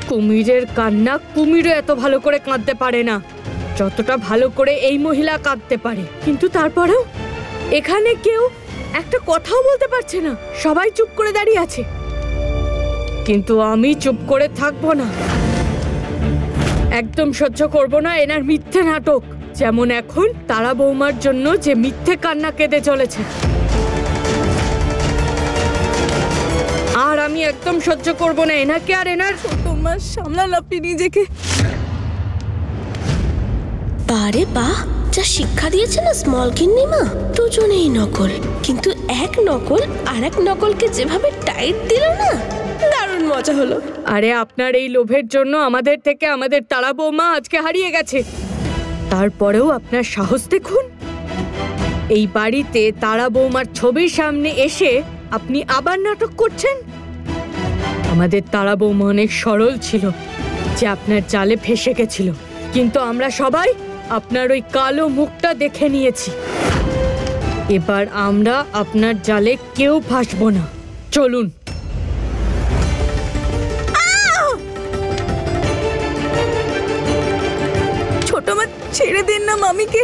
কুমিরের কান্না কুমিরও এত ভালো করে কাঁদতে পারে না যতটা ভালো করে এই মহিলা কাঁদতে পারে। কিন্তু তারপরেও এখানে কেউ একটা কথাও বলতে পারছে না, সবাই চুপ করে দাঁড়িয়ে আছে। কিন্তু আমি চুপ করে থাকবো না, একদম সহ্য করব না এনার মিথ্যে নাটক। যেমন এখন তারা বৌমার জন্য যে মিথ্যে কান্না কেঁদে চলেছে, আর আমি একদম সহ্য করব না এনাকে আর এনার। তোমার সামলান আপনি নিজেকে। বারে বাহ, যা শিক্ষা দিয়েছে না স্মল গিন্নিমা। দুজনেই নকল, কিন্তু এক নকল আর এক নকলকে যেভাবে টাইট দিল না, দারুণ মজা হলো। আরে আপনার এই লোভের জন্য আমাদের থেকে আমাদের তারা বৌমা আজকে হারিয়ে গেছে। তারপরেও আপনার সাহস দেখুন, এই বাড়িতে তারা বৌমার ছবির সামনে এসে আপনি আবার নাটক করছেন। আমাদের তারা বৌমা অনেক সরল ছিল যে আপনার জালে ফেসে গেছিল, কিন্তু আমরা সবাই আপনার ওই কালো মুখটা দেখে নিয়েছি। এবার আমরা আপনার জালে কেউ ফাঁসবো না। চলুন। ছোট মা, ছেড়ে দিন না মামিকে।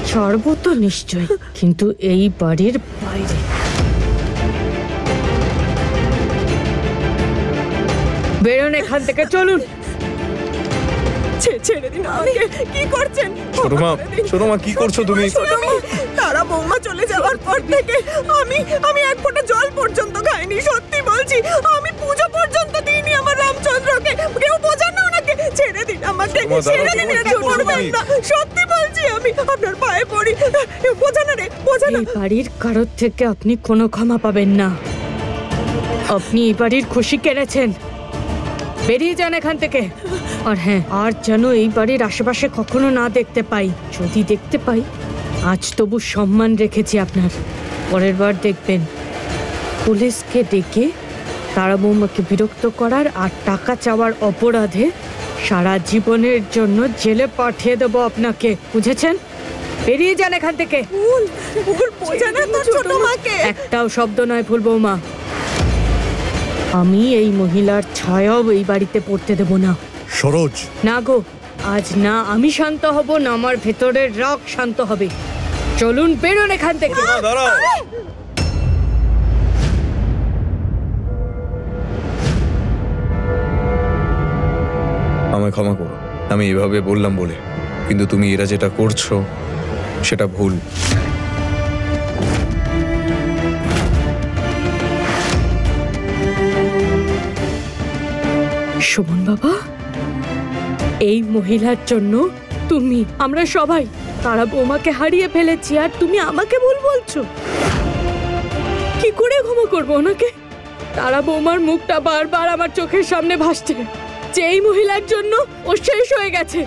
ছাড়বো তো নিশ্চয়, কিন্তু এই বাড়ির বাইরে। বেরোন এখান থেকে, চলুন। ছেড়ে দিন আমাকে। কি করছেন ছোট মা কি করছো তুমি? তারা বৌমা চলে যাওয়ার পর থেকে আমি এক ফোঁটা জল পর্যন্ত খাইনি। সত্যি বলছি, আমি পুজো পর্যন্ত দিইনি আমার রামচন্দ্রকে। কেউ বোঝান না ওনাকে। ছেড়ে দিন আমাকে, ছেড়ে দিন। সত্যি বলছি, আমি আপনার পায়ে পড়ি। বোঝান রে, বোঝান। এই বাড়ির কারোর থেকে আপনি কোনো ক্ষমা পাবেন না। আপনি এই বাড়ির খুশি কেড়েছেন, বেরিয়ে যান এখান থেকে। আর হ্যাঁ, আর যেন এই বাড়ির আশেপাশে কখনো না দেখতে পাই। যদি দেখতে পাই, আজ তবু সম্মান রেখেছি আপনার, পরের বার দেখবেন পুলিশকে ডেকে তারা বৌমাকে বিরক্ত করার আর টাকা চাওয়ার অপরাধে সারা জীবনের জন্য জেলে পাঠিয়ে দেবো আপনাকে, বুঝেছেন? বেরিয়ে যান এখান থেকে। বোঝান তো ছোট মাকে। একটাও শব্দ নয় ভুল বৌমা। আমি এই মহিলার ছায়াও এই বাড়িতে পড়তে দেব না। সরোজ, না গো, আজ না আমি শান্ত হব, না আমার ভেতরের রাগ শান্ত হবে। চলুন, বেরোন এখান থেকে। দাঁড়াও। আমায় ক্ষমা করো, আমি এভাবে বললাম বলে, কিন্তু তুমি এরা যেটা করছো সেটা ভুল। শোভন বাবা, এই মহিলার জন্য তুমি, আমরা সবাই তারা বৌমাকে হারিয়ে ফেলেছি, আর তুমি আমাকে ভুল বলছো? কি করে ক্ষমা করবো ওনাকে? তারা বৌমার মুখটা বারবার আমার চোখের সামনে ভাসছে, যে এই মহিলার জন্য ও শেষ হয়ে গেছে।